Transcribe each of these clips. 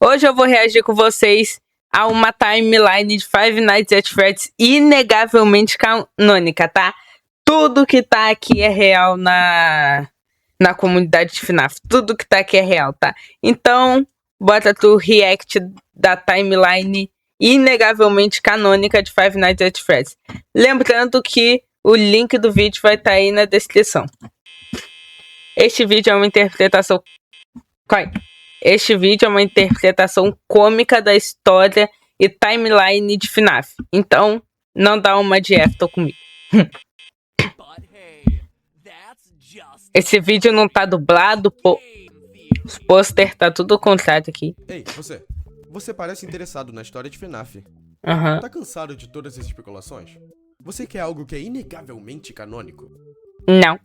Hoje eu vou reagir com vocês a uma timeline de Five Nights at Freddy's inegavelmente canônica, tá? Tudo que tá aqui é real na comunidade de FNAF. Tudo que tá aqui é real, tá? Então, bota tu react da timeline inegavelmente canônica de Five Nights at Freddy's. Lembrando que o link do vídeo vai estar aí na descrição. Este vídeo é uma interpretação... Este vídeo é uma interpretação cômica da história e timeline de FNAF. Então, não dá uma de Afton comigo. Esse vídeo não tá dublado, pô. Os pôster tá tudo ao contrário aqui. Ei, você. Você parece interessado na história de FNAF. Aham. Tá cansado de todas essas especulações? Você quer algo que é inegavelmente canônico? Não.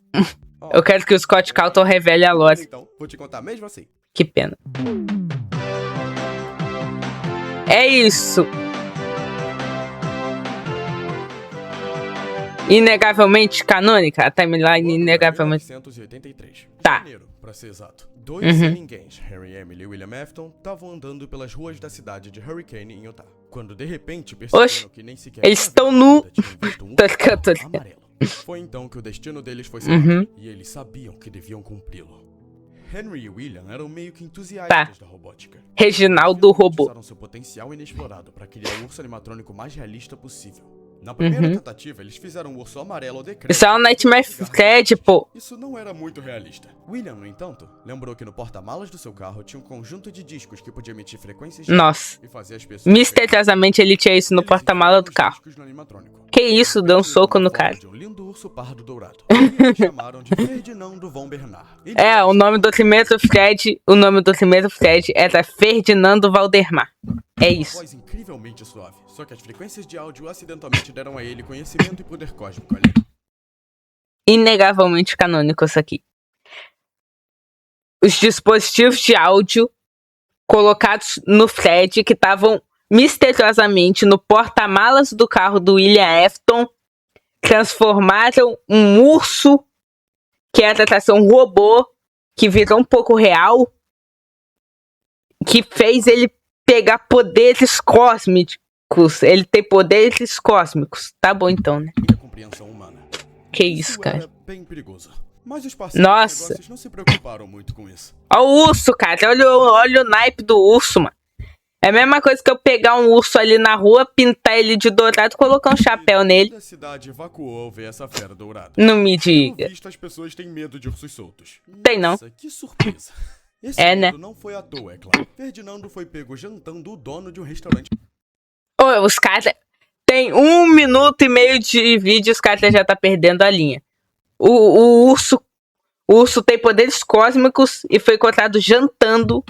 Eu quero que o Scott Calton revele a lore. Então, vou te contar mesmo assim. Que pena. É isso. Inegavelmente canônica. A timeline inegavelmente... 1983. Tá. Janeiro, pra ser exato. Dois sem-ninguéns, Harry Emily e William Afton, estavam andando pelas ruas da cidade de Hurricane, em Utah. Quando de repente perceberam que nem sequer... Eles estão nu. Tô amarelo. Foi então que o destino deles foi selado. E eles sabiam que deviam cumpri-lo. Henry e William eram meio que entusiastas da robótica. Reginaldo Robô. Usaram seu potencial inexplorado para criar o urso animatrônico mais realista possível. Na primeira tentativa, eles fizeram um urso amarelo ao decreto. Isso é o Nightmare Fred, pô. Isso não era muito realista. William, no entanto, lembrou que no porta-malas do seu carro tinha um conjunto de discos que podia emitir frequências Nossa. e fazer as pessoas... Misteriosamente ele tinha isso no porta-mala do carro. Que isso, deu um soco no cara. De um lindo urso pardo dourado. Eles chamaram de Ferdinando von Bernard. É, o nome do primeiro Fred era Ferdinando Valdemar. É isso. Uma voz incrivelmente suave, só que as frequências de áudio acidentalmente deram a ele conhecimento e poder cósmico ali. Inegavelmente canônico isso aqui. Os dispositivos de áudio colocados no Fred, que estavam misteriosamente no porta-malas do carro do William Afton, transformaram um urso, que era pra ser um robô, que virou um pouco real, que fez ele pegar poderes cósmicos. Ele tem poderes cósmicos. Tá bom então, né? E a compreensão humana. Que isso, cara. Era bem perigoso. Mas os parceiros de negócios não se preocuparam muito com isso. Olha o urso, cara. Olha o naipe do urso, mano. É a mesma coisa que eu pegar um urso ali na rua, pintar ele de dourado e colocar um chapéu nele. A cidade evacuou ao ver essa fera dourada. Não me diga. Pelo visto, as pessoas têm medo de ursos soltos. Tem não. Nossa, que surpresa. Esse medo não foi à toa, é claro. Ferdinando foi pego jantando o dono de um restaurante. Ô, os caras... Tem 1 minuto e meio de vídeo, os caras já tá perdendo a linha. O urso tem poderes cósmicos e foi encontrado jantando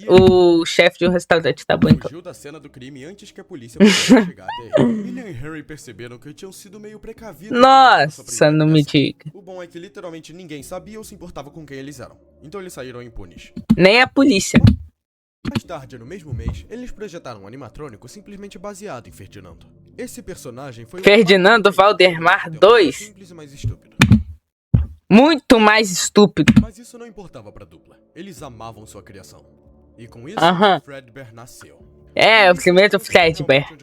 o chefe de um restaurante, tá bom então. Fugiu da cena do crime antes que a polícia pudesse chegar até ele. William e Harry perceberam que tinham sido meio precavidos. Nossa, não me diga. O bom é que literalmente ninguém sabia ou se importava com quem eles eram. Então eles saíram impunes. Nem a polícia. Mais tarde, no mesmo mês, eles projetaram um animatrônico simplesmente baseado em Ferdinando. Esse personagem foi Ferdinando Valdemar 2. Simples e mais estúpido. Muito mais estúpido. Mas isso não importava pra dupla. Eles amavam sua criação. E com isso, Fredbear nasceu. É, o primeiro Fredbear.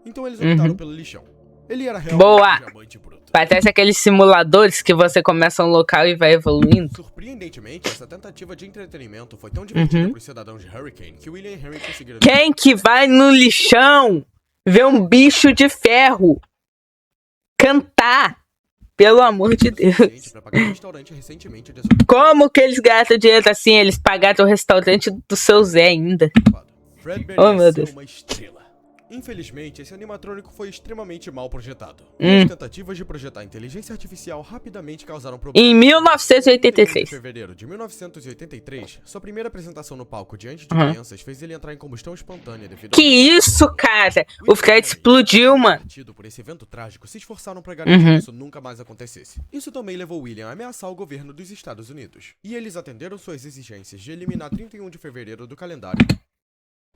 Então eles optaram pelo lixão. Ele era realmente um diamante bruto. Parece aqueles simuladores que você começa um local e vai evoluindo. Surpreendentemente, essa tentativa de entretenimento foi tão divertida pros cidadãos de Hurricane que William e Harry conseguiram... Quem que vai no lixão ver um bicho de ferro cantar? Pelo amor de Deus. Como que eles gastam dinheiro assim? Eles pagaram o restaurante do seu Zé ainda. Oh, meu Deus. Infelizmente, esse animatrônico foi extremamente mal projetado. As tentativas de projetar inteligência artificial rapidamente causaram problemas. Em 1983. Em fevereiro de 1983, sua primeira apresentação no palco diante de crianças fez ele entrar em combustão espontânea devido Que isso, cara? O Fred explodiu, mano. Por esse evento trágico, se esforçaram para garantir que isso nunca mais acontecesse. Isso também levou William a ameaçar o governo dos Estados Unidos. E eles atenderam suas exigências de eliminar 31 de fevereiro do calendário.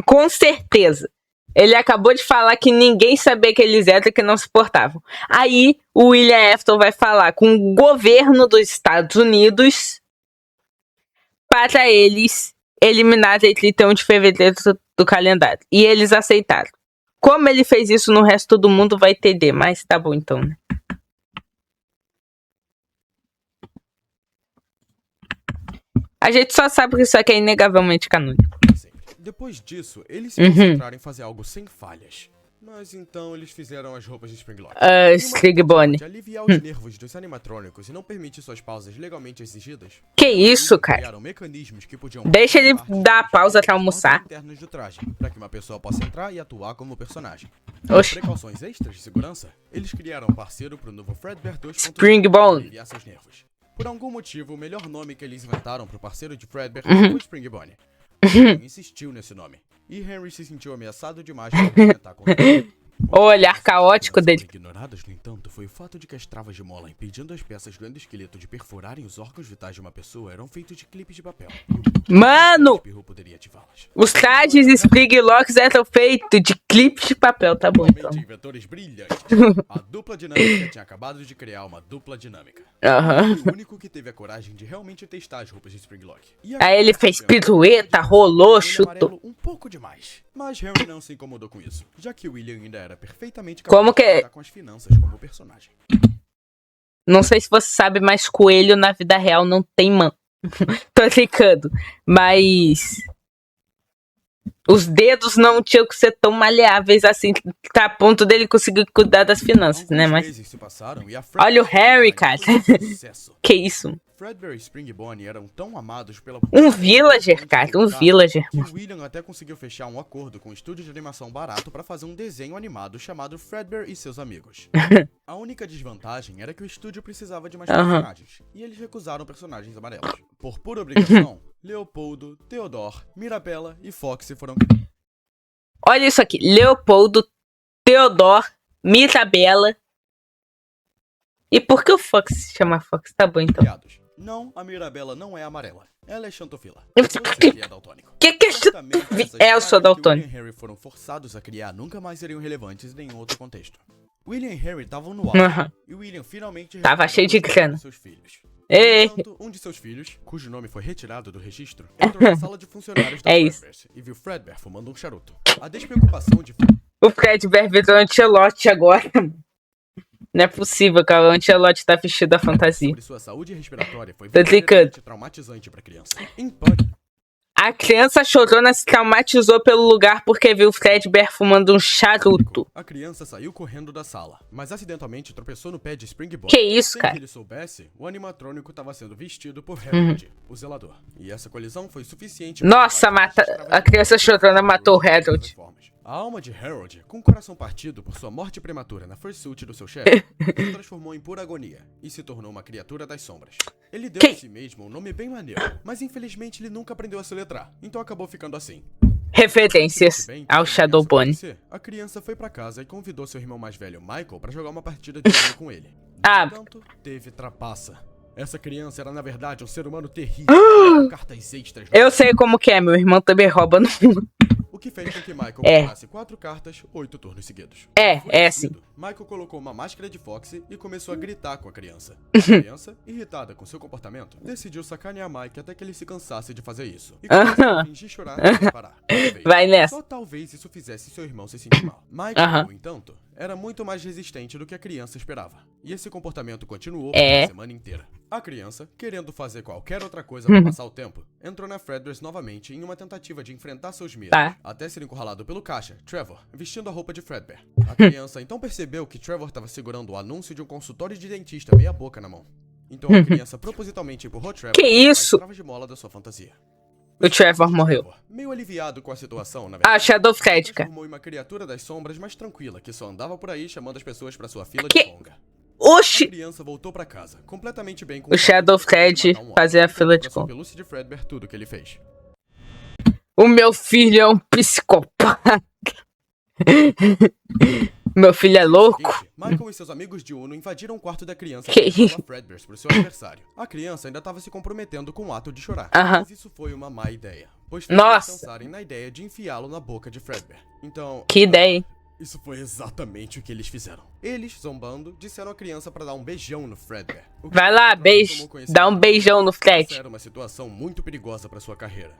Com certeza. Ele acabou de falar que ninguém sabia que eles eram e que não se portavam. Aí, o William Afton vai falar com o governo dos Estados Unidos para eles eliminados em 31 de fevereiro do calendário. E eles aceitaram. Como ele fez isso no resto do mundo, vai entender. Mas tá bom então, né? A gente só sabe que isso aqui é inegavelmente canônico. Depois disso, eles se concentraram em fazer algo sem falhas. Mas então eles fizeram as roupas de Springlock. Springbone. De aliviar os nervos dos animatrônicos e não permitir suas pausas legalmente exigidas. Que isso, cara? Criaram mecanismos que podiam Deixa ele dar a pausa pra almoçar. internos do traje, para que uma pessoa possa entrar e atuar como personagem. Oxi. Precauções extras de segurança, eles criaram um parceiro pro novo Fredbear 2.0 Springbone. para aliviar seus nervos. Por algum motivo, o melhor nome que eles inventaram pro parceiro de Fredbear foi Springbone. Henry insistiu nesse nome, e Henry se sentiu ameaçado demais para argumentar contra ele. O olhar caótico dele. Ignoradas, no entanto, foi o fato de que as travas de mola impedindo as peças do endoesqueleto de perfurarem os órgãos vitais de uma pessoa eram feitos de clipes de papel. Mano! O espirro poderia ativá-las. Os trajes Springlocks eram feitos de clipes de papel, tá bom então. Igualmente, inventores brilhantes. A dupla dinâmica tinha acabado de criar uma dupla dinâmica. Aham. Foi o único que teve a coragem de realmente testar as roupas de Springlock. E Aí ele fez pirueta, rolou, chutou. Um pouco demais. Mas Henry não se incomodou com isso, já que William ainda era perfeitamente Como que de é? lidar com as finanças como personagem. Não sei se você sabe, mas coelho na vida real não tem mão. Tô brincando. Mas os dedos não tinham que ser tão maleáveis assim, tá a ponto dele conseguir cuidar das finanças, né? Mas Meses se passaram e a olha o Harry, Fredbear cara. foi um sucesso. Que isso? Fredbear e Springbone eram tão amados pela Um villager, cara. Um villager. que William até conseguiu fechar um acordo com um estúdio de animação barato para fazer um desenho animado chamado Fredbear e seus amigos. A única desvantagem era que o estúdio precisava de mais personagens, e eles recusaram personagens amarelos. Por pura obrigação, Leopoldo, Theodore, Mirabella e Foxy foram Olha isso aqui. Leopoldo, Theodore, Mirabella. E por que o Fox se chama Fox? Tá bom então. criados. Não, a Mirabella não é amarela. Ela é xantofila. Você que é daltônico. Que é Certamente, essas É, eu sou práticas que daltônico. William e Harry foram forçados a criar nunca mais seriam relevantes em nenhum outro contexto. William e Harry estavam no auge, Aham. e William finalmente Tava resolveu cheio de cuidar grana. dos seus filhos. Ei. No entanto, um de seus filhos, cujo nome foi retirado do registro, entrou na sala de funcionários da É isso. Fredbear e viu Fredbear fumando um charuto. A despreocupação de O Fredbear virou Ancelotti agora. Não é possível, cara. O Ancelotti tá vestido da fantasia. sobre sua saúde respiratória foi Tô brincando. verdadeiramente traumatizante para a criança. Em pânico, A criança chorona se traumatizou pelo lugar porque viu o Fredbear fumando um charuto. a criança saiu correndo da sala, mas acidentalmente tropeçou no pé de Springbone. Que isso, Sem cara? que ele soubesse, o animatrônico estava sendo vestido por Harold, o zelador. E essa colisão foi suficiente para Nossa, acabar com as a escravas criança de chorona matou o de todas Harold. as formas. A alma de Harold, com o coração partido por sua morte prematura na fursuit do seu chefe, se transformou em pura agonia e se tornou uma criatura das sombras. Ele deu Que- a si mesmo um nome bem maneiro, mas infelizmente ele nunca aprendeu a soletrar, então acabou ficando assim. Referências Bem, ao antes da Shadow criança Bunny. aparecer, a criança foi pra casa e convidou seu irmão mais velho, Michael, pra jogar uma partida de Uno com ele. Ah. No entanto, teve trapaça. Essa criança era, na verdade, um ser humano terrível, com cartas extras. Eu sei como que é, meu irmão também rouba no mundo. O que fez com que Michael É. comprasse 4 cartas, 8 turnos seguidos. É Enfurecido, assim. Michael colocou uma máscara de Foxy e começou a gritar com a criança. A criança, irritada com seu comportamento, decidiu sacanear Mike até que ele se cansasse de fazer isso. E começou a fingir chorar sem parar. Talvez. Vai nessa. Só talvez isso fizesse seu irmão se sentir mal. Michael, Aham. no entanto, era muito mais resistente do que a criança esperava. E esse comportamento continuou É. por a semana inteira. A criança, querendo fazer qualquer outra coisa para passar o tempo, entrou na Fredbear's novamente em uma tentativa de enfrentar seus medos. Tá. Até ser encurralado pelo caixa, Trevor, vestindo a roupa de Fredbear. A criança então percebeu que Trevor estava segurando o anúncio de um consultório de dentista meia boca na mão. Então a criança propositalmente empurrou Trevor Que para isso? as travas de mola da sua fantasia. O Trevor morreu. Meio aliviado com a situação, na Ah, verdade, Shadow Fred, cara. transformou em uma criatura das sombras mais tranquila que só andava por aí chamando as pessoas para sua fila Que- de conga. Oxi! A criança voltou pra casa, completamente bem com O Shadow Fred fazia a fila de conta. conta. Pelúcia de Fredbear tudo que ele fez. O meu filho é um psicopata. Meu filho é louco. Seguinte, Michael e seus amigos de Uno invadiram o quarto da criança Que e levaram isso? a Fredbear pro seu aniversário. A criança ainda estava se comprometendo com o ato de chorar. Aham. Mas isso foi uma má ideia, pois Nossa. eles pensarem na ideia de enfiá-lo na boca de Fredbear. Então, Que ideia, hein? isso foi exatamente o que eles fizeram. Eles, zombando, disseram à criança para dar um beijão no Fredbear. Vai lá, beijo. Dá um beijão no Fred. Essa era uma situação muito perigosa para sua carreira.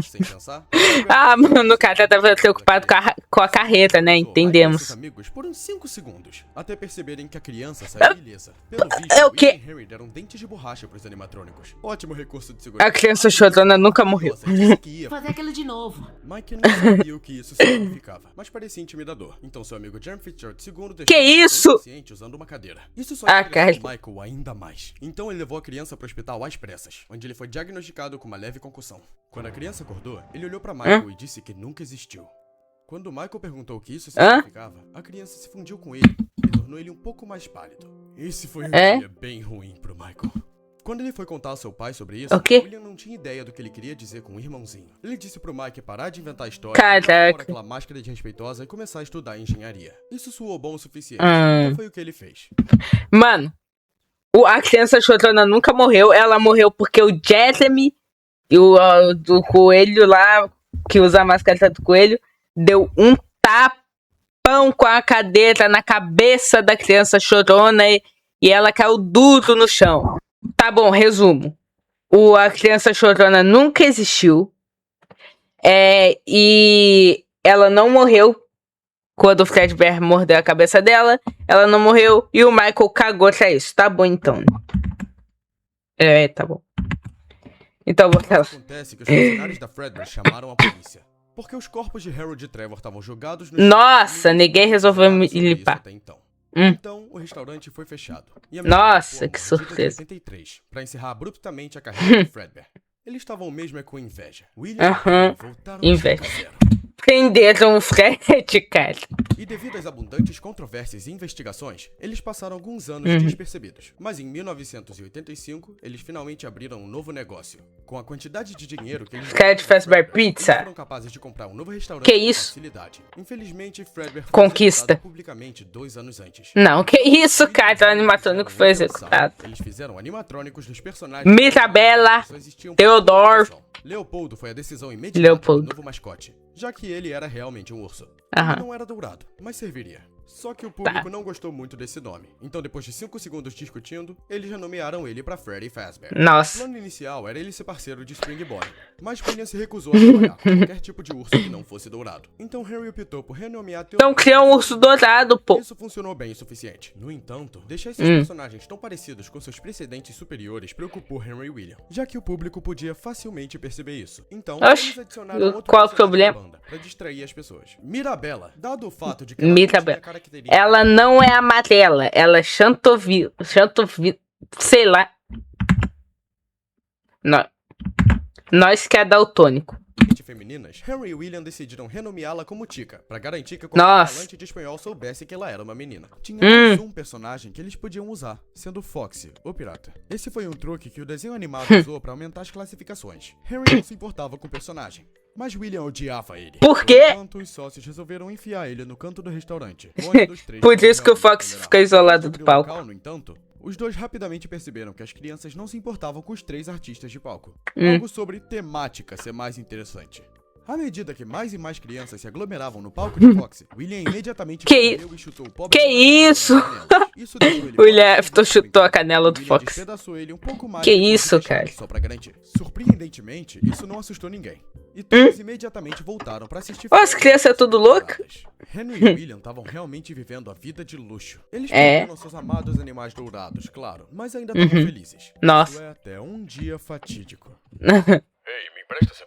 Sem pensar, Ah, mano, o cara tava preocupado com a carreta, né? Entendemos. seus amigos por uns 5 segundos, até perceberem que a criança saiu ilesa. Pelo visto, É o quê? Will e Harry deram dentes de borracha pros animatrônicos. Ótimo recurso de segurança. A criança chorona nunca morreu. Disse que ia Fazer aquilo de novo. Mike não sabia o que isso significava, mas parecia intimidador. Então seu amigo Jeremy Fitzgerald II deixou Que isso? paciente usando uma cadeira. Isso só Ah, interessou cara. Michael ainda mais. Então ele levou a criança para o hospital às pressas, onde ele foi diagnosticado com uma leve concussão. Quando a criança acordou, ele olhou para Michael e disse que nunca existiu. Quando Michael perguntou o que isso significava, a criança se fundiu com ele e tornou ele um pouco mais pálido. Esse foi um dia bem ruim pro Michael. Quando ele foi contar ao seu pai sobre isso, O quê? William não tinha ideia do que ele queria dizer com o irmãozinho. Ele disse pro Mike parar de inventar histórias, Caraca. tirar fora aquela máscara de respeitosa e começar a estudar engenharia. Isso soou bom o suficiente, então foi o que ele fez. Mano, a criança chorona nunca morreu. Ela morreu porque o Jeremy e o do coelho lá, que usa a máscara do coelho, deu um tapão com a cadeira na cabeça da criança chorona e ela caiu duro no chão. Tá bom, resumo. A criança chorona nunca existiu. E ela não morreu quando o Fredbear mordeu a cabeça dela. Ela não morreu e o Michael cagou pra isso. Tá bom, então. Tá bom. Então, vou falar. Acontece que os funcionários da Fredbear chamaram a polícia. Porque os corpos de Harold e Trevor estavam jogados no chão. Nossa, ninguém resolveu me Sobre isso limpar. até então. Hum. Então, o restaurante foi fechado. E a Nossa, mesa que ficou surpresa. mordida de 83, pra encerrar abruptamente a carreira de Fredbear. Eles estavam mesmo com inveja. William e Harry voltaram Inveja. a 0. Prenderam o Fred, cara. E devido às abundantes controvérsias e investigações, eles passaram alguns anos despercebidos. Mas em 1985, eles finalmente abriram um novo negócio. Com a quantidade de dinheiro que eles Fred Fazbear Pizza. eles foram capazes de comprar um novo restaurante Que com isso? facilidade. Infelizmente, Fredbear foi Conquista. executado publicamente 2 anos antes. Não, que isso, cara. O animatrônico foi executado. Eles fizeram animatrônicos dos personagens. Mirabella, Só existiam Theodore. Leopoldo foi a decisão imediata Leopoldo. do novo mascote, já que ele era realmente um urso. Aham. Ele não era dourado, mas serviria. Só que o público não gostou muito desse nome. Então, depois de 5 segundos discutindo, eles já nomearam ele pra Freddy Fazbear. O Nossa. plano inicial era ele ser parceiro de Spring Bonnie, mas William se recusou a trabalhar com qualquer tipo de urso que não fosse dourado. Então Harry optou por renomear Então cria um urso dourado, pô. Isso funcionou bem o suficiente. No entanto, deixar esses personagens tão parecidos com seus precedentes superiores preocupou Henry e William, já que o público podia facilmente perceber isso. Então, Oxi, eles adicionaram outro qual o personagem problema? na banda, pra distrair as pessoas. Mirabella, dado o fato de que ela não Mirabella. tinha características Ela não é amarela, ela é chantovino, sei lá. Nós que é daltônico. femininas, Henry e William decidiram renomeá-la como Tika, pra garantir que o Nossa. falante de espanhol soubesse que ela era uma menina. Tinha mais um personagem que eles podiam usar, sendo Foxy, o pirata. Esse foi um truque que o desenho animado usou pra aumentar as classificações. Henry não se importava com o personagem, mas William odiava ele. Por quê? Enquanto os sócios resolveram enfiar ele no canto do restaurante. longe dos três Por isso que o realmente Fox toleravam. fica isolado do Sobre o palco. local, no entanto, os dois rapidamente perceberam que as crianças não se importavam com os 3 artistas de palco. Algo sobre temática ser mais interessante. À medida que mais e mais crianças se aglomeravam no palco de Foxy, William imediatamente correu e chutou o pobre Que isso? na canela. Isso deixou ele William fora Afton do chutou a brinquedo. canela do William Fox. despedaçou ele um pouco mais Que depois de isso, fechar, cara? Só pra garantir. Surpreendentemente, isso não assustou ninguém. E todos imediatamente voltaram pra assistir. Ó, as crianças é tudo louca. Henry e William estavam realmente vivendo a vida de luxo. Eles perderam seus amados animais dourados, claro, mas ainda estavam felizes. Nossa. Isso é até um dia fatídico. Ei, me empresta $5?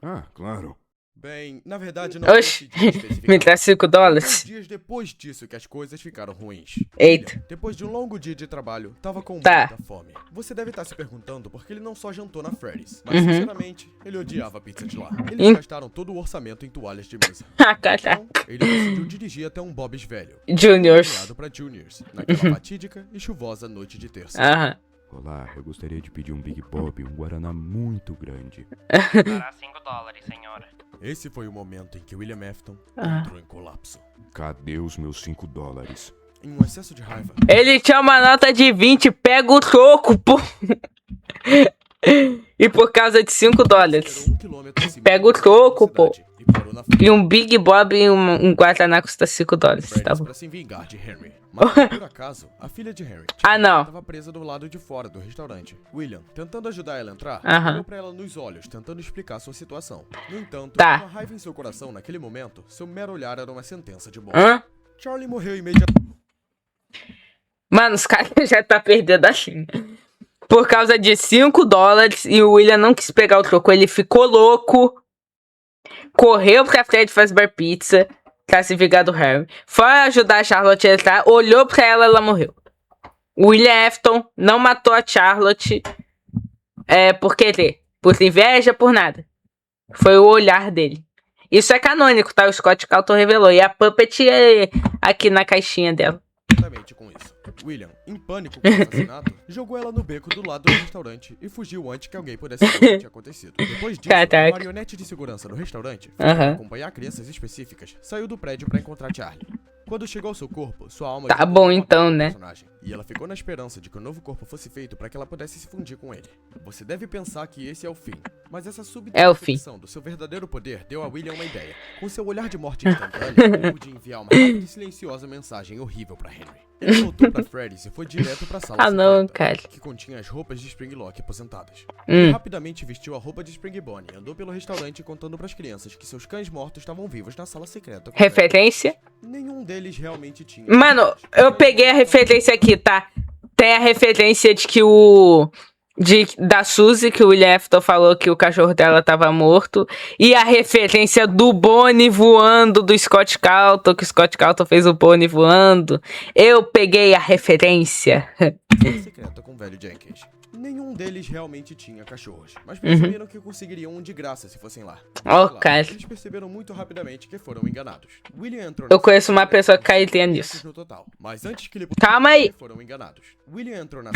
Ah, claro. Bem, na verdade não Oxi, foi esse dia especificamente. me dá $5. Alguns dias depois disso que as coisas ficaram ruins. Eita. William, depois de um longo dia de trabalho, tava com Tá. muita fome. Você deve estar se perguntando por que ele não só jantou na Freddy's, mas sinceramente, ele odiava a pizza de lá. Eles gastaram todo o orçamento em toalhas de mesa. Ah, cara. Então, ele decidiu dirigir até um Bob's velho, Juniors. criado pra Juniors, naquela fatídica e chuvosa noite de terça. Aham. Olá, eu gostaria de pedir um Big Bob e um Guaraná muito grande. Dará $5, senhora. Esse foi o momento em que William Afton entrou em colapso. Cadê os meus $5? Em um excesso de raiva, Ele tinha uma nota de 20, pega o troco, pô. E por causa de $5. acelerou 1 quilômetro acima Pega o da troco, pô. velocidade e parou entrou na E um Big Bob e um Guaraná custa $5, tá Freddy's bom. pra se vingar de Henry. Mas, por acaso, a filha de Henry Ah, não. estava presa do lado de fora do restaurante. William, tentando ajudar ela a entrar, Aham. olhou pra ela nos olhos, tentando explicar sua situação. No entanto, Tá. com a raiva em seu coração naquele momento, seu mero olhar era uma sentença de morte. Hã? Charlie morreu imediatamente. Mano, os caras já tá perdendo a linha. Por causa de $5 e o William não quis pegar o troco, ele ficou louco. Correu pra Fred Fazbear Pizza pra se vingar do Harry. Foi ajudar a Charlotte a entrar, olhou pra ela morreu. O William Afton não matou a Charlotte por querer, por inveja, por nada. Foi o olhar dele. Isso é canônico, tá? O Scott Calton revelou. E a Puppet é aqui na caixinha dela. Com isso. William, em pânico com o assassinato, jogou ela no beco do lado do restaurante e fugiu antes que alguém pudesse ver o que tinha acontecido. Depois disso, Caraca. a marionete de segurança do restaurante, Aham. acompanhar crianças específicas, saiu do prédio pra encontrar Charlie. Quando chegou ao seu corpo, sua alma... Tá juntou bom, com a então, do né? personagem, e ela ficou na esperança de que o novo corpo fosse feito pra que ela pudesse se fundir com ele. Você deve pensar que esse é o fim, mas essa súbita É o fim. percepção do seu verdadeiro poder deu a William uma ideia. Com seu olhar de morte instantânea, ele podia enviar uma rápida e silenciosa mensagem horrível pra Henry. Ele voltou pra Freddy's e foi direto pra sala Ah, não, secreta, cara. que continha as roupas de Springlock aposentadas. Hum. Ele rapidamente vestiu a roupa de Spring Bonnie e andou pelo restaurante contando pras crianças que seus cães mortos estavam vivos na sala secreta. com Referência? Freddy. Nenhum deles realmente tinha. Mano, eu peguei a referência aqui, tá? Tem a referência de que da Suzy, que o William Afton falou que o cachorro dela tava morto. E a referência do Bonnie voando, do Scott Calton, que o Scott Calton fez o Bonnie voando. Eu peguei a referência. Sala secreta com o velho Jenkins. Nenhum deles realmente tinha cachorros, mas perceberam que conseguiriam um de graça se fossem lá. Ó, Claro, cara. eles perceberam muito rapidamente que foram enganados. William entrou Eu na conheço uma sala pessoa que secreta com cairia 5 nisso. crianças no total, mas antes que ele Calma aí. foram enganados. William entrou na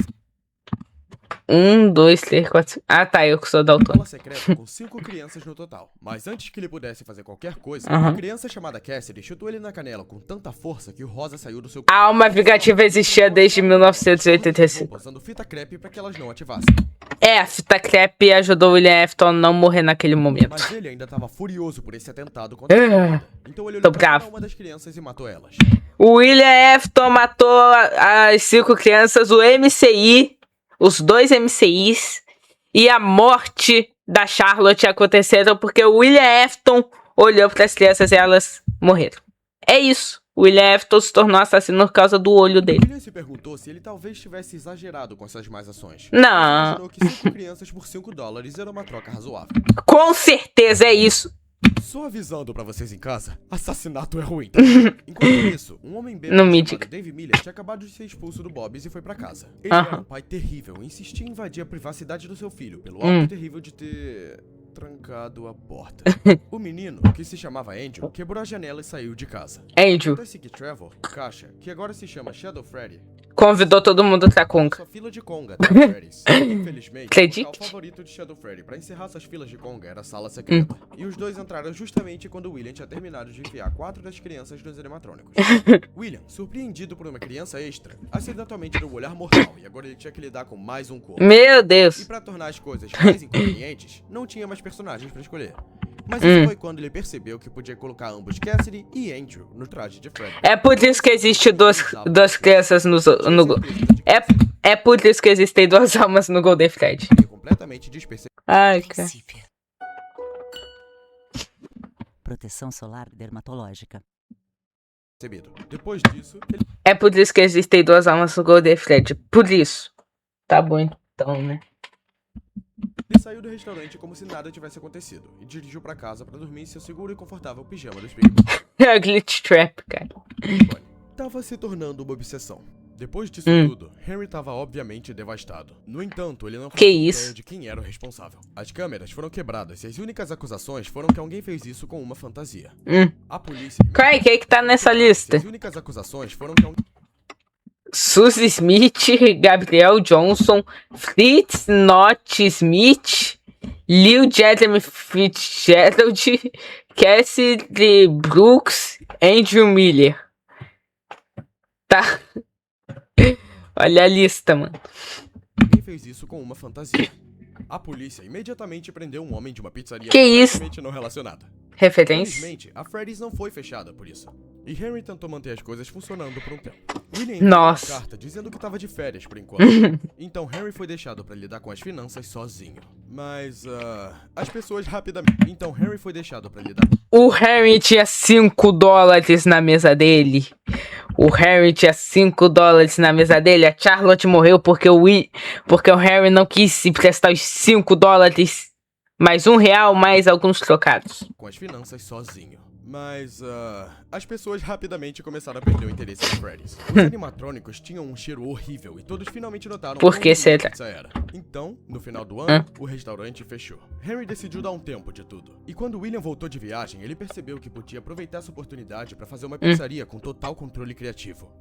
1, 2, 3, 4. Ah, tá. Eu que sou daltônico. sala secreta com 5 crianças no total. Mas antes que ele pudesse fazer qualquer coisa, Aham. uma criança chamada Cassidy chutou ele na canela com tanta força que o rosa saiu do seu A alma vingativa existia desde 1985. usando fita crepe para que elas não ativassem. É, a fita crepe ajudou o William Afton a não morrer naquele momento. Mas ele ainda estava furioso por esse atentado contra Ah, então ele tô olhou para cada bravo. uma das crianças e matou elas. O William Afton matou as 5 crianças, o MCI, os 2 MCIs e a morte da Charlotte aconteceram porque o William Afton olhou para as crianças e elas morreram. É isso. O William Afton se tornou assassino por causa do olho dele. William se perguntou se ele talvez tivesse exagerado com essas más ações. Não. Ele imaginou que 5 crianças por $5 era uma troca razoável. Com certeza é isso. Só avisando pra vocês em casa, assassinato é ruim. Enquanto isso, um homem bêbado Não me chamado diga. Dave Miller tinha acabado de ser expulso do Bob's e foi pra casa. Ele Aham. era um pai terrível e insistia em invadir a privacidade do seu filho pelo ato terrível de ter trancado a porta. O menino, que se chamava Andrew, quebrou a janela e saiu de casa. Andrew Acontece que Trevor, o caixa, que agora se chama Shadow Freddy, convidou todo mundo pra conga. sua fila de conga, tá, Freddy's? Infelizmente, Acredite. o local favorito de Shadow Freddy pra encerrar suas filas de conga era a sala secreta. E os dois entraram justamente quando William tinha terminado de enfiar 4 das crianças nos animatrônicos. William, surpreendido por uma criança extra, acidentalmente deu um olhar mortal e agora ele tinha que lidar com mais um corpo. Meu E Deus. pra tornar as coisas mais inconvenientes, não tinha mais personagens pra escolher. Mas isso foi quando ele percebeu que podia colocar ambos Cassidy e Andrew no traje de Freddy. É por isso que existe duas crianças no é por isso que existem 2 almas no Golden Fred. Completamente despercebido. Ai, cara. Princípio. Proteção solar dermatológica. Depois disso, ele É por isso que existem 2 almas no Golden Fred. Por isso. Tá bom então, né? saiu do restaurante como se nada tivesse acontecido e dirigiu pra casa pra dormir em seu seguro e confortável pijama do Spring É a Glitch Trap, cara. Bonnie. Tava se tornando uma obsessão. Depois disso tudo, Henry tava obviamente devastado. No entanto, ele não Que fazia isso? ideia de quem era o responsável. As câmeras foram quebradas e as únicas acusações foram que alguém fez isso com uma fantasia. A polícia... Quem que tá nessa lista? As únicas acusações foram que alguém... Suzy Smith, Gabriel Johnson, Fritz Not Smith, Lil Jeremy Fitzgerald, Cassie Brooks, Andrew Miller. Tá. Olha a lista, mano. Alguém fez isso com uma fantasia. A polícia imediatamente prendeu um homem de uma pizzaria Que isso? completamente não relacionada. Referência? Felizmente, a Freddy's não foi fechada por isso. E Henry tentou manter as coisas funcionando por um tempo. William enviou uma Nossa. carta dizendo que estava de férias por enquanto. Então Henry foi deixado pra lidar com as finanças sozinho. Mas, as pessoas rapidamente... Então Henry foi deixado pra lidar... O Harry tinha $5 na mesa dele. O Harry tinha $5 na mesa dele. A Charlotte morreu porque o Harry não quis emprestar os $5. Mais R$1, mais alguns trocados. com as finanças sozinho. Mas, as pessoas rapidamente começaram a perder o interesse em Freddy's. Os animatrônicos tinham um cheiro horrível e todos finalmente notaram Por que quão ruim a será? pizza era. Então, no final do ano, o restaurante fechou. Henry decidiu dar um tempo de tudo. E quando William voltou de viagem, ele percebeu que podia aproveitar essa oportunidade para fazer uma pizzaria com total controle criativo.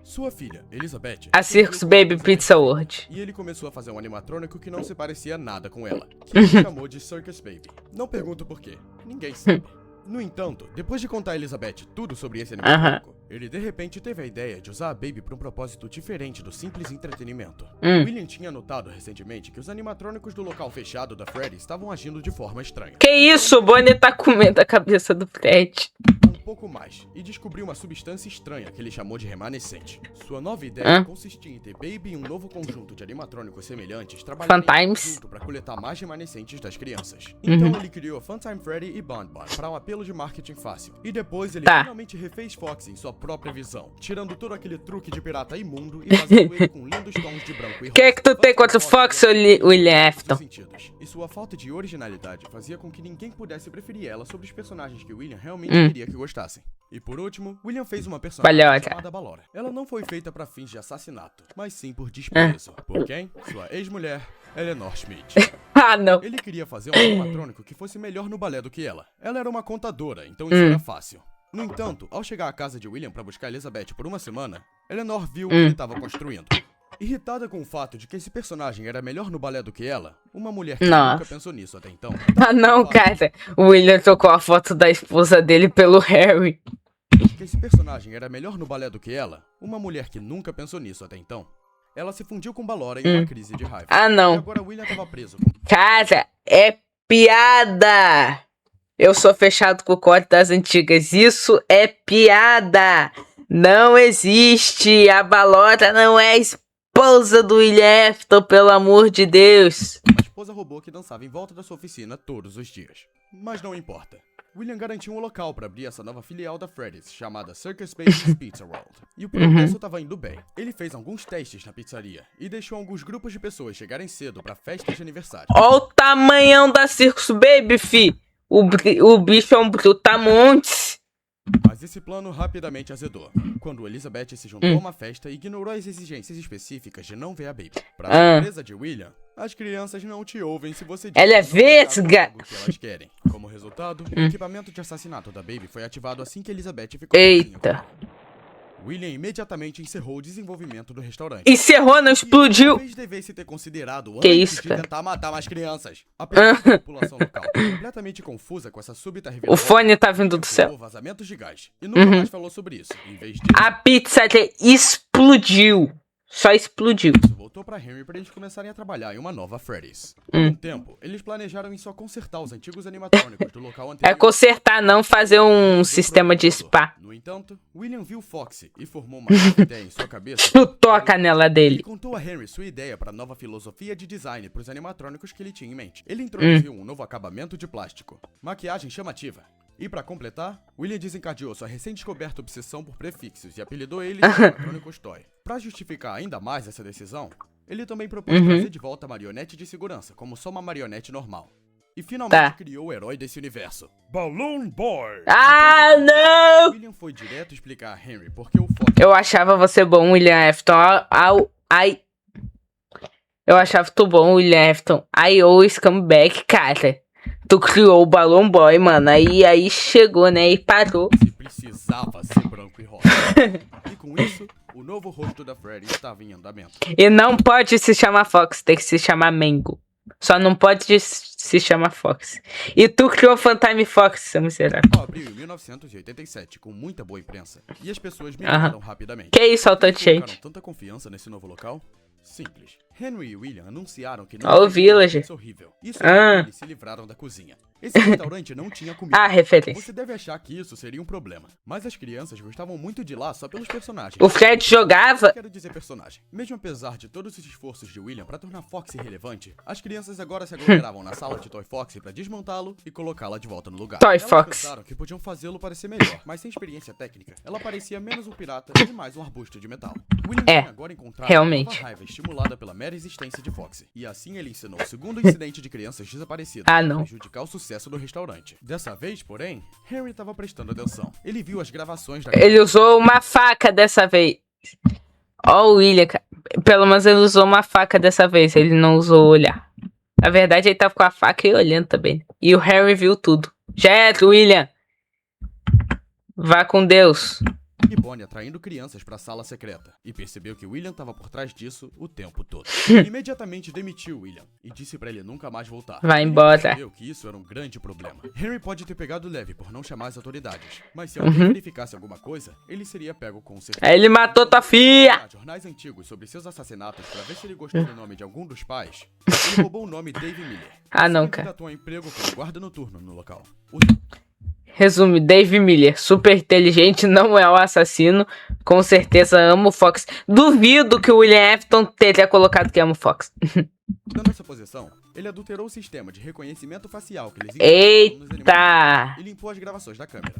Sua filha, Elizabeth, A Circus Baby Pizza World. e ele começou a fazer um animatrônico que não se parecia nada com ela, que ele chamou de Circus Baby. Não pergunto por quê, ninguém sabe. No entanto, depois de contar a Elizabeth tudo sobre esse animatrônico, ele de repente teve a ideia de usar a Baby para um propósito diferente do simples entretenimento. William tinha notado recentemente que os animatrônicos do local fechado da Freddy estavam agindo de forma estranha. Que isso? O Bonnie tá comendo a cabeça do Fred. Um pouco mais, e descobriu uma substância estranha que ele chamou de remanescente. Sua nova ideia consistia em ter Baby e um novo conjunto de animatrônicos semelhantes trabalhando Funtimes. junto para coletar mais remanescentes das crianças. Então ele criou Funtime Freddy e Bon Bon para um apelo de marketing fácil. E depois ele finalmente refez Fox em sua própria visão, tirando todo aquele truque de pirata imundo e fazendo ele com lindos tons de branco e rosa. O que é que tu tem contra o Fox, William Afton? Sentidos. E sua falta de originalidade fazia com que ninguém pudesse preferir ela sobre os personagens que William realmente queria que gostassem. E por último, William fez uma personagem Balota. chamada Balora. Ela não foi feita para fins de assassinato, mas sim por desprezo. Por quem? Sua ex-mulher, Eleanor Schmidt. Ah, não. Ele queria fazer um animatrônico que fosse melhor no balé do que ela. Ela era uma contadora, então isso era fácil. No entanto, ao chegar à casa de William para buscar Elizabeth por uma semana, Eleanor viu o que ele estava construindo. Irritada com o fato de que esse personagem era melhor no balé do que ela, uma mulher que Nossa. nunca pensou nisso até então. Ah, não, cara. O William trocou a foto da esposa dele pelo Harry. Que esse personagem era melhor no balé do que ela, uma mulher que nunca pensou nisso até então. Ela se fundiu com Balora em uma crise de raiva. Ah, não. E agora William estava preso. Cara, é piada. Eu sou fechado com o código das antigas. Isso é piada. Não existe. A Balota não é esposa do William Afton, pelo amor de Deus. Uma esposa robô que dançava em volta da sua oficina todos os dias. Mas não importa. William garantiu um local para abrir essa nova filial da Freddy's, chamada Circus Baby's Pizza World. E o progresso estava indo bem. Ele fez alguns testes na pizzaria e deixou alguns grupos de pessoas chegarem cedo para festas de aniversário. Ó o tamanhão da Circus Baby, fi. O bicho é um brutamontes. Mas esse plano rapidamente azedou, quando Elizabeth se juntou a uma festa e ignorou as exigências específicas de não ver a Baby. Pra surpresa de William, as crianças não te ouvem se você diz Ela é que não vai dar vesga. algo que elas querem. Como resultado, o equipamento de assassinato da Baby foi ativado assim que Elizabeth ficou sozinha com Eita. ela. William imediatamente encerrou o desenvolvimento do restaurante. Encerrou, não explodiu. Talvez devesse ter considerado Que antes isso, de cara? tentar matar mais crianças. Apesar da população local, completamente confusa com essa súbita O reviravolta, fone tá vindo do céu. provou vazamentos de gás e nunca mais falou sobre isso. Em vez disso, A pizza explodiu. Só explodiu. voltou pra Henry pra eles começarem a trabalhar em uma nova Freddy's. Por um tempo, eles planejaram em só consertar os antigos animatrônicos do local anterior. É consertar, não fazer um sistema de spa. No entanto, William viu Foxy e formou uma nova ideia em sua cabeça. Chutou a canela Ele dele. contou a Henry sua ideia para a nova filosofia de design para os animatrônicos que ele tinha em mente. Ele introduziu um novo acabamento de plástico, maquiagem chamativa. E para completar, William desencadeou sua recém-descoberta obsessão por prefixos e apelidou eles de Animatrônicos Toy. Para justificar ainda mais essa decisão, ele também propôs trazer de volta a marionete de segurança, como só uma marionete normal. E finalmente criou o herói desse universo, Balloon Boy! Ah, não! William foi direto explicar a Henry porque o Fox Eu achava você bom, William Afton. Ai. Eu achava tu bom, William Afton. I always come back, cara. Tu criou o Balloon Boy, mano. Aí chegou, né? E parou. precisava ser branco e rosa. E com isso, o novo rosto da Freddy estava em andamento. E não pode se chamar Fox, tem que se chamar Mango. Só não pode se chamar Fox. E tu criou Funtime Fox, seu miserável. Abriu em 1987, com muita boa imprensa. E as pessoas migraram rapidamente. Que isso, Alto Eles colocaram Change? tanta confiança nesse novo local? Simples. Henry e William anunciaram que Ó, o Village. isso horrível. Isso é eles se livraram da cozinha. Esse restaurante não tinha comida. Ah, referência. Você deve achar que isso seria um problema, mas as crianças gostavam muito de lá só pelos personagens. O Fred jogava. Quero dizer personagem. Mesmo apesar de todos os esforços de William pra tornar Foxy relevante, as crianças agora se aglomeravam na sala de Toy Foxy pra desmontá-lo e colocá-la de volta no lugar. Toy Elas Fox. pensaram que podiam fazê-lo parecer melhor, mas sem experiência técnica, ela parecia menos um pirata e mais um arbusto de metal. William tinha agora encontrado realmente. uma nova raiva estimulada pela mera existência de Foxy, e assim ele ensinou o segundo incidente de crianças desaparecidas Ah, pra não. prejudicar o sucesso do restaurante. Dessa vez, porém, Henry estava prestando atenção. Ele viu as gravações da Ele usou uma faca dessa vez. Ó, o William, cara. Pelo menos ele usou uma faca dessa vez. Ele não usou olhar. Na verdade, ele tava com a faca e olhando também. E o Harry viu tudo. Jeto, William. Vá com Deus. e Bonnie atraindo crianças pra sala secreta, e percebeu que William estava por trás disso o tempo todo. Imediatamente demitiu William e disse pra ele nunca mais voltar. Vai Ele embora. percebeu que isso era um grande problema. Henry pode ter pegado leve por não chamar as autoridades, mas se alguém verificasse alguma coisa, ele seria pego com certeza. Aí ele matou tua filha. Jornais antigos sobre seus assassinatos pra ver se ele gostou do nome de algum dos pais, ele roubou o nome Dave Miller. Ah, não, Se cara. candidatou a emprego como guarda noturno no local. Resume, Dave Miller, super inteligente, não é o assassino. Com certeza ama o Fox. Duvido que o William Afton teria colocado que ama o Fox. Dando essa posição, ele adulterou o sistema de reconhecimento facial que eles implantaram nos Eita! animatrônicos e limpou as gravações da câmera.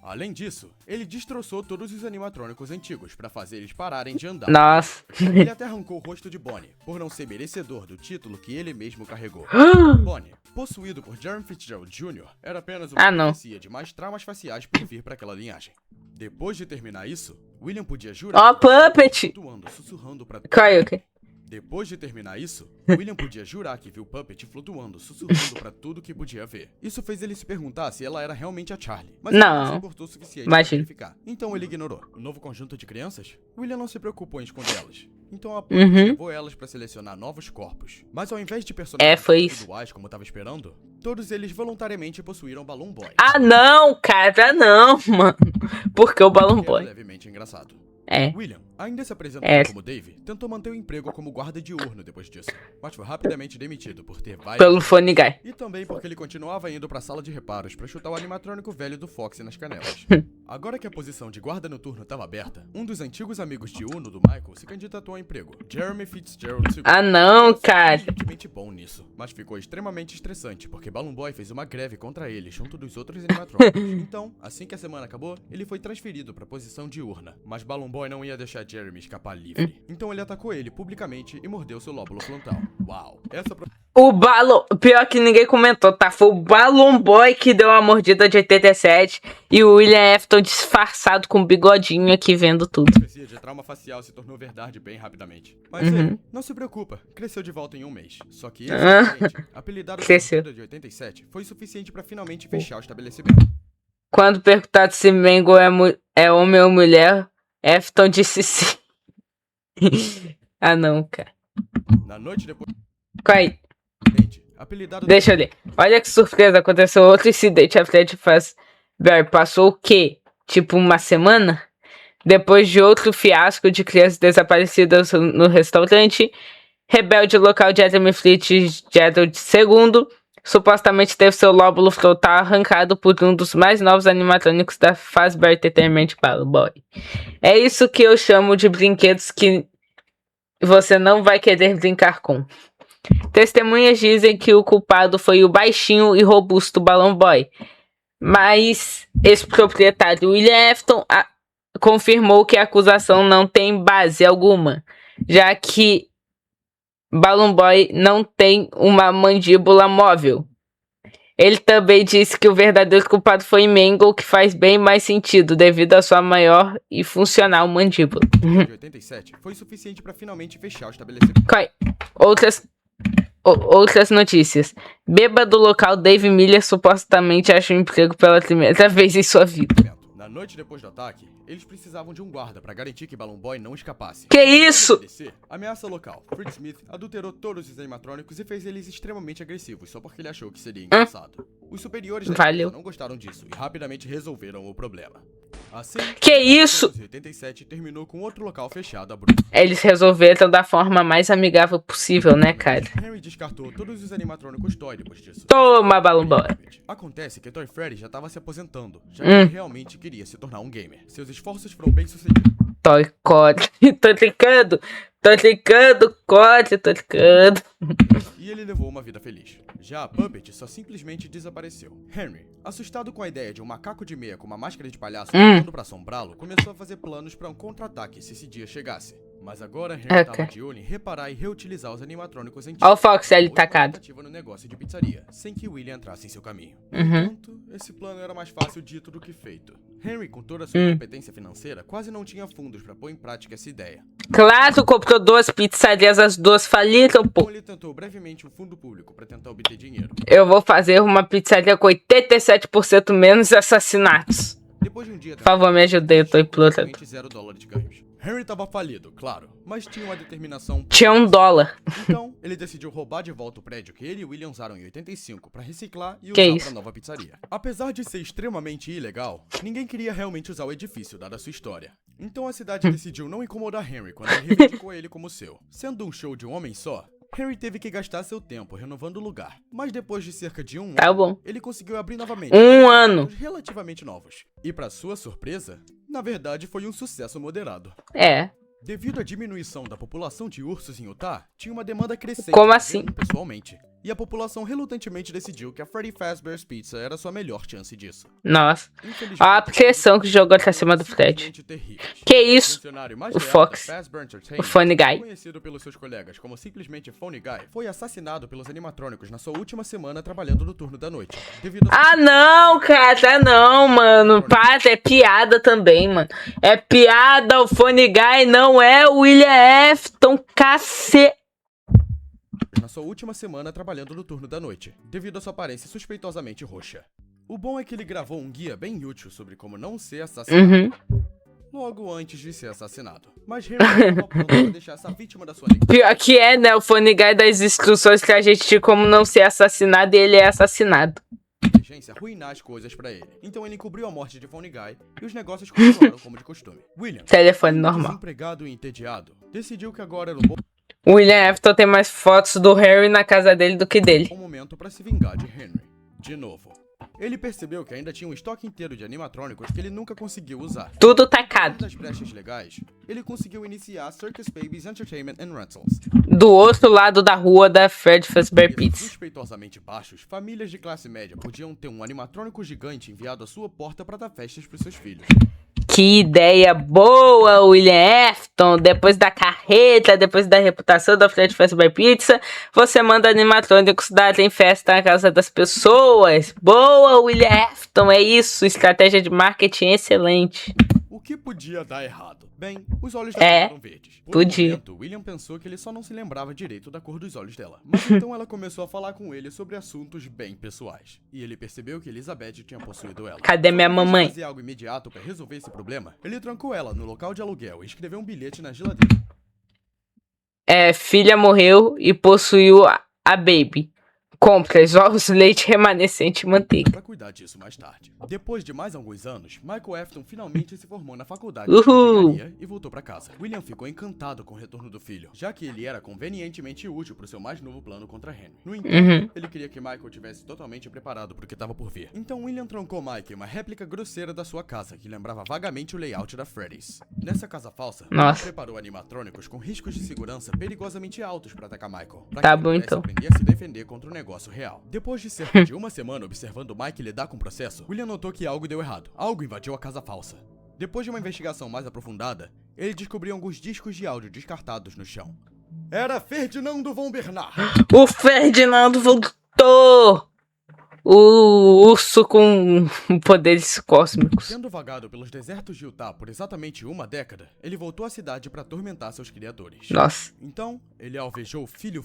Além disso, ele destroçou todos os animatrônicos antigos pra fazer eles pararem de andar. Nossa. Ele até arrancou o rosto de Bonnie, por não ser merecedor do título que ele mesmo carregou. Bonnie, possuído por Jeremy Fitzgerald Jr., era apenas uma não. profecia de mais traumas faciais por vir pra aquela linhagem. Depois de terminar isso, William podia jurar... Ó, Puppet! Flutuando, sussurrando pra... Caiu, ok. Depois de terminar isso, William podia jurar que viu Puppet flutuando, sussurrando pra tudo que podia ver. Isso fez ele se perguntar se ela era realmente a Charlie, mas ele não se Não. importou o suficiente pra Imagina. verificar. Então ele ignorou. O novo conjunto de crianças? William não se preocupou em escondê-las. Então a Puppet levou elas pra selecionar novos corpos. Mas ao invés de personagens foi isso. individuais como tava esperando, todos eles voluntariamente possuíram Balloon Boy. Ah, não, cara, não, mano. Porque o Balloon Que era Boy. levemente engraçado. É. William, ainda se apresentando É. como Dave, tentou manter o emprego como guarda diurno depois disso, mas foi rapidamente demitido por ter várias... Pelo Funny Guy. E também porque ele continuava indo pra sala de reparos pra chutar o animatrônico velho do Fox nas canelas. Agora que a posição de guarda noturno estava aberta, um dos antigos amigos de Uno do Michael se candidatou ao emprego, Jeremy Fitzgerald II. Ah, não, cara. Evidentemente bom nisso, mas ficou extremamente estressante porque Balloon Boy fez uma greve contra ele junto dos outros animatrônicos. Então, assim que a semana acabou, ele foi transferido pra posição diurna, mas Balloon Boy não ia deixar Jeremy escapar livre. Então ele atacou ele publicamente e mordeu seu lóbulo frontal. Uau, essa O Balloon... Pior que ninguém comentou, tá? Foi o Balloon Boy que deu uma mordida de 87 e o William Afton disfarçado com um bigodinho aqui vendo tudo. profecia de trauma facial se tornou verdade bem rapidamente. Mas ei, não se preocupa, cresceu de volta em um mês. Só que esse incidente, apelidado de Cresceu. mordida de 87, foi suficiente pra finalmente fechar o estabelecimento. Quando perguntado se Mango é homem ou mulher, Afton disse sim. Ah, não, cara. Na noite depois Qual aí? do incidente, apelidado Deixa eu ler. Olha que surpresa, aconteceu outro incidente. A Fred Fazbear passou o quê? Tipo uma semana? Depois de outro fiasco de crianças desaparecidas no restaurante, rebelde local de Jeremy Fitzgerald II supostamente teve seu lóbulo frontal arrancado por um dos mais novos animatrônicos da Fazbear Entertainment Balloon Boy. É isso que eu chamo de brinquedos que você não vai querer brincar com. Testemunhas dizem que o culpado foi o baixinho e robusto Balloon Boy, mas esse proprietário William Afton confirmou que a acusação não tem base alguma, já que Balloon Boy não tem uma mandíbula móvel. Ele também disse que o verdadeiro culpado foi Mango, que faz bem mais sentido devido à sua maior e funcional mandíbula. de 87 foi suficiente pra finalmente fechar o estabelecimento. Outras notícias. Bêbado local Dave Miller supostamente achou emprego pela primeira vez em sua vida. Na noite depois do ataque, eles precisavam de um guarda pra garantir que Balloon Boy não escapasse. Que isso? Ameaça local. Fritz Smith adulterou todos os animatrônicos e fez eles extremamente agressivos só porque ele achou que seria engraçado. Os superiores da Valeu. empresa não gostaram disso e rapidamente resolveram o problema. Assim, Que isso? 1987 terminou com outro local fechado abrupto. Eles resolveram da forma mais amigável possível, né, cara? Henry descartou todos os animatrônicos Toy depois disso. Toma, balão. Acontece que Toy Freddy já estava se aposentando, já que ele realmente queria se tornar um gamer. Seus esforços foram bem sucedidos. Tô ligando, tô ligando. E ele levou uma vida feliz. Já a Puppet só simplesmente desapareceu. Henry, assustado com a ideia de um macaco de meia com uma máscara de palhaço lutando pra assombrá-lo, começou a fazer planos pra um contra-ataque se esse dia chegasse. Mas agora Henry estava de olho em reparar e reutilizar os animatrônicos antigos. Olha o Fox ali tacado. No negócio de pizzaria, sem que William entrasse em seu caminho. No entanto, esse plano era mais fácil dito do que feito. Henry, com toda a sua competência financeira, quase não tinha fundos pra pôr em prática essa ideia. Claro, comprou 2 pizzarias, as 2 faliram, pô. Então ele tentou brevemente um fundo público pra tentar obter dinheiro. Eu vou fazer uma pizzaria com 87% menos assassinatos. Depois de um dia, Por favor, me ajudem, eu tô implorando. $0 de ganhos. Henry estava falido, claro, mas tinha uma determinação. Tinha $1. Então, ele decidiu roubar de volta o prédio que ele e William usaram em 85 para reciclar e Que usar isso? para nova pizzaria. Apesar de ser extremamente ilegal, ninguém queria realmente usar o edifício, dada a sua história. Então a cidade decidiu não incomodar Henry quando ele reivindicou ele como seu. Sendo um show de um homem só, Henry teve que gastar seu tempo renovando o lugar. Mas depois de cerca de um Tá ano, bom. ele conseguiu abrir novamente. 1 ano. Relativamente novos. E para sua surpresa, na verdade foi um sucesso moderado. É. Devido à diminuição da população de ursos em Utah, tinha uma demanda crescente Como por assim? ver um pessoalmente. E a população relutantemente decidiu que a Freddy Fazbear's Pizza era sua melhor chance disso. Nossa. Infelizmente, Olha a pressão que jogou pra cima do Fred. simplesmente terríveis. Que isso? Funcionário mais O leal Fox. da Fazbear Entertainment, O Funny Guy. conhecido pelos seus colegas como simplesmente Funny Guy, foi assassinado pelos animatrônicos na sua última semana trabalhando no turno da noite. Devido a Ah, não, cara, não, mano. Para, é piada também, mano. É piada, o Funny Guy não é o William Afton, cacete. na sua última semana trabalhando no turno da noite, devido à sua aparência suspeitosamente roxa. O bom é que ele gravou um guia bem útil sobre como não ser assassinado. Logo antes de ser assassinado. Mas Henry estava pronto para deixar essa vítima da sua Pior que é, né? O Funny Guy das instruções pra gente de como não ser assassinado e ele é assassinado. inteligência arruinar as coisas pra ele. Então ele encobriu a morte de Funny Guy e os negócios continuaram como de costume. William, Telefone normal. desempregado e entediado, decidiu que agora era um bom O William Afton tem mais fotos do Harry na casa dele do que dele. momento para se vingar de Henry. De novo. Ele percebeu que ainda tinha um estoque inteiro de animatrônicos que ele nunca conseguiu usar. Tudo Além tacado. das brechas legais, ele conseguiu iniciar Circus Babies Entertainment and Rentals. Do outro lado da rua da Fred Fazbear Preços Pizza. suspeitosamente baixos, famílias de classe média podiam ter um animatrônico gigante enviado à sua porta para dar festas para seus filhos. Que ideia boa, William Afton. Depois da carreta, depois da reputação da Fred Fazbear Pizza, você manda animatrônicos darem festa na casa das pessoas. Boa, William Afton. É isso, estratégia de marketing excelente. O que podia dar errado? Bem, os olhos É, dela eram verdes. Por podia. um momento, William pensou que ele só não se lembrava direito da cor dos olhos dela. Mas então ela começou a falar com ele sobre assuntos bem pessoais. E ele percebeu que Elizabeth tinha possuído ela. Cadê minha Ao invés de mamãe? fazer algo imediato para resolver esse problema, ele trancou ela no local de aluguel e escreveu um bilhete na geladeira. Filha morreu e possuiu a baby. Compras, ovos, leite remanescente e manteiga. Pra cuidar disso mais tarde. Depois de mais alguns anos, Michael Afton finalmente se formou na faculdade Uhul. de engenharia e voltou pra casa. William ficou encantado com o retorno do filho, já que ele era convenientemente útil pro seu mais novo plano contra Henry. No entanto, ele queria que Michael tivesse totalmente preparado pro que estava por vir. Então William trancou Mike em uma réplica grosseira da sua casa, que lembrava vagamente o layout da Freddy's. Nessa casa falsa, Nossa. ele preparou animatrônicos com riscos de segurança perigosamente altos pra atacar Michael. Pra Tá que ele bom, pudesse então. aprender a se defender contra o negócio real. Depois de cerca de uma semana observando Mike lidar com o processo, William notou que algo deu errado. Algo invadiu a casa falsa. Depois de uma investigação mais aprofundada, ele descobriu alguns discos de áudio descartados no chão. Era Ferdinando von Bernard. O Ferdinando voltou! O urso com poderes cósmicos. Tendo vagado pelos desertos de Utah por exatamente uma década, ele voltou à cidade para atormentar seus criadores. Nossa. Então, ele alvejou o filho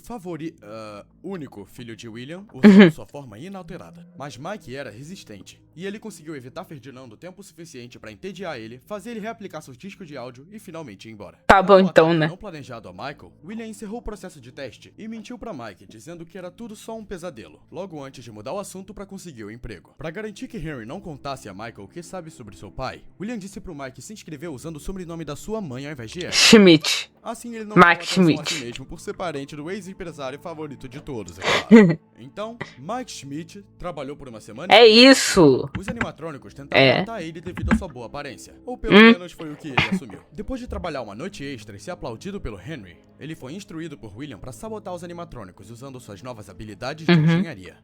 único filho de William, usando sua forma inalterada. Mas Mike era resistente, e ele conseguiu evitar Ferdinando tempo suficiente para entediar ele, fazer ele reaplicar seus discos de áudio e finalmente ir embora. Tá bom, No então, ataque né? Não planejado a Michael, William encerrou o processo de teste e mentiu para Mike, dizendo que era tudo só um pesadelo. Logo antes de mudar o assunto pronto para conseguir o emprego. Para garantir que Henry não contasse a Michael o que sabe sobre seu pai, William disse pro Mike se inscrever usando o sobrenome da sua mãe ao invés de F. Schmidt. Assim ele não Mike chamou atenção a Schmidt. si mesmo por ser parente do ex-empresário favorito de todos, é claro. Então, Mike Schmidt trabalhou por uma semana. É isso. Os animatrônicos tentaram É. matar ele devido à sua boa aparência. Ou pelo menos foi o que ele assumiu. Depois de trabalhar uma noite extra e ser aplaudido pelo Henry, ele foi instruído por William para sabotar os animatrônicos usando suas novas habilidades de engenharia.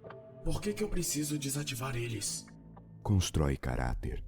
Por que eu preciso desativar eles? Constrói caráter.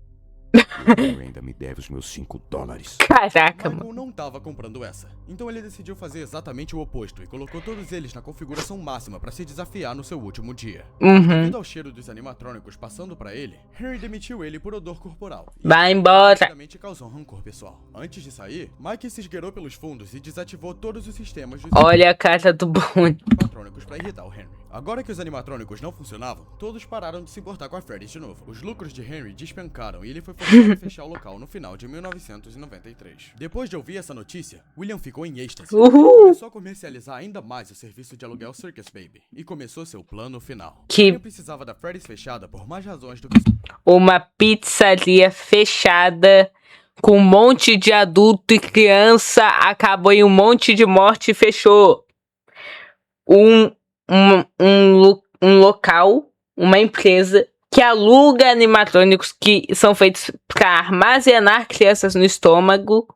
Você ainda me deve os meus $5. Caraca, mano. Michael não tava comprando essa. Então ele decidiu fazer exatamente o oposto e colocou todos eles na configuração máxima para se desafiar no seu último dia. Devido ao cheiro dos animatrônicos passando para ele, Henry demitiu ele por odor corporal. E Vai embora. rapidamente causou um rancor pessoal. Antes de sair, Mike se esgueirou pelos fundos e desativou todos os sistemas dos Olha a cara do Bonnie. animatrônicos para irritar o Henry. Agora que os animatrônicos não funcionavam, todos pararam de se importar com a Freddy de novo. Os lucros de Henry despencaram e ele foi forçado a fechar o local no final de 1993. Depois de ouvir essa notícia, William ficou em êxtase. Uhul. Começou a comercializar ainda mais o serviço de aluguel Circus Baby e começou seu plano final. Que- William precisava da Freddy's fechada por mais razões do que Uma pizzaria fechada com um monte de adulto e criança, acabou em um monte de morte e fechou. Um local, uma empresa que aluga animatrônicos que são feitos para armazenar crianças no estômago.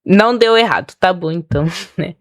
Não deu errado, tá bom então, né?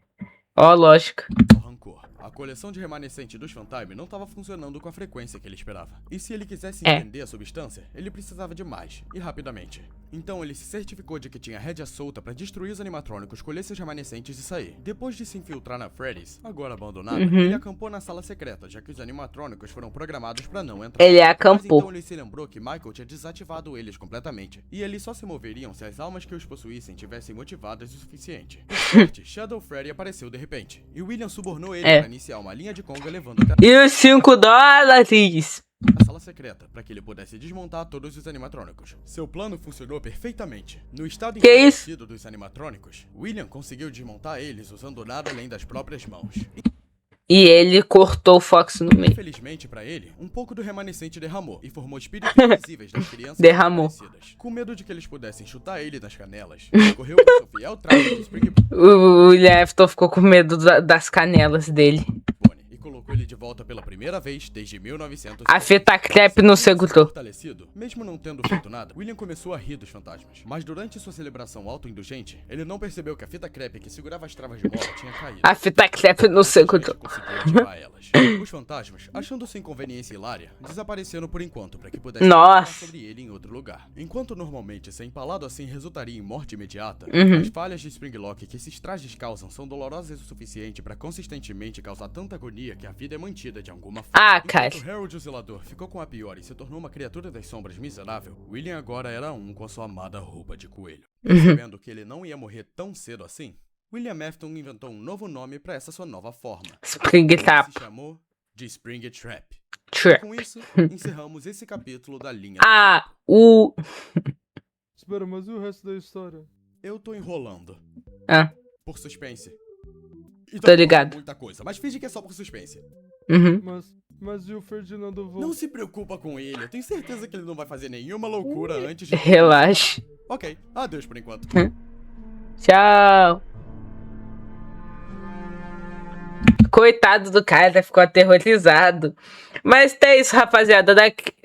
Ó, lógico. rancor. A coleção de remanescente dos Funtime não estava funcionando com a frequência que ele esperava. E se ele quisesse entender a substância, ele precisava de mais, e rapidamente. Então ele se certificou de que tinha rédea solta para destruir os animatrônicos, colher seus remanescentes e sair. Depois de se infiltrar na Freddy's, agora abandonada, ele acampou na sala secreta, já que os animatrônicos foram programados para não entrar. Ele Mas acampou. então ele se lembrou que Michael tinha desativado eles completamente, e eles só se moveriam se as almas que os possuíssem tivessem motivadas o suficiente. Por sorte, Shadow Freddy apareceu de repente, e William subornou ele para iniciar uma linha de conga levando até E os $5? a sala secreta, para que ele pudesse desmontar todos os animatrônicos. Seu plano funcionou perfeitamente. No estado Que isso? enfraquecido dos animatrônicos, William conseguiu desmontar eles usando nada além das próprias mãos. E ele cortou o Fox no meio. Infelizmente para ele, um pouco do remanescente derramou e formou espíritos invisíveis das crianças Derramou. desaparecidas. Com medo de que eles pudessem chutar ele nas canelas, ele correu com seu fiel traje de Spring O William Afton ficou com medo das canelas dele. Bonnie e colocou ele de volta pela primeira vez desde 1900. A fita crepe não segurou. Fortalecido, mesmo não tendo feito nada, William começou a rir dos fantasmas. Mas durante sua celebração autoindulgente, ele não percebeu que a fita crepe que segurava as travas de mola tinha caído. A fita crepe não segurou. Ele conseguiu ativar elas. Os fantasmas, achando sua inconveniência hilária, desapareceram por enquanto para que pudessem Nossa. falar sobre ele em outro lugar. Enquanto normalmente ser empalado assim resultaria em morte imediata, Uhum. as falhas de Springlock que esses trajes causam são dolorosas o suficiente para consistentemente causar tanta agonia que a vida é mantida de alguma forma. Ah, cara. Enquanto Harold o Zelador ficou com a pior e se tornou uma criatura das sombras miserável, William agora era um com a sua amada roupa de coelho. Percebendo que ele não ia morrer tão cedo assim, William Afton inventou um novo nome para essa sua nova forma. Spring Ele Tap. se chamou de Spring Trap. Trap. Com isso, encerramos esse capítulo da linha. Ah, o... Espera, mas e o resto da história? Eu tô enrolando. Ah, Por suspense. E Tô ligado. Muita coisa, mas finge que é só por suspense. uhum. Mas e o Ferdinando Não volta? se preocupa com ele, eu tenho certeza que ele não vai fazer nenhuma loucura antes de... Relaxa. Ok, adeus por enquanto. Tchau. Coitado do cara, ficou aterrorizado. Mas é isso, rapaziada.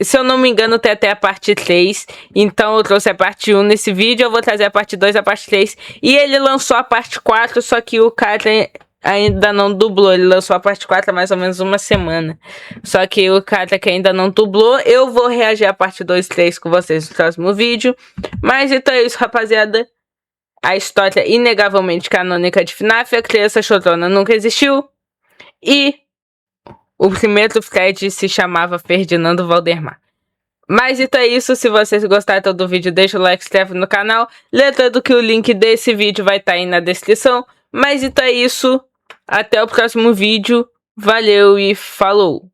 Se eu não me engano, tem até a parte 3. Então eu trouxe a parte 1 nesse vídeo. Eu vou trazer a parte 2, a parte 3. E ele lançou a parte 4, só que o cara ainda não dublou. Ele lançou a parte 4 há mais ou menos uma semana. Só que o cara que ainda não dublou, eu vou reagir à parte 2 e 3 com vocês no próximo vídeo. Mas então é isso, rapaziada. A história inegavelmente canônica de FNAF, a criança chorona nunca existiu. E o primeiro Fred se chamava Ferdinando Valdemar. Mas então é isso, se vocês gostaram do vídeo, deixa o like, se inscreve no canal. Lembrando que o link desse vídeo vai estar aí na descrição. Mas então é isso, até o próximo vídeo. Valeu e falou!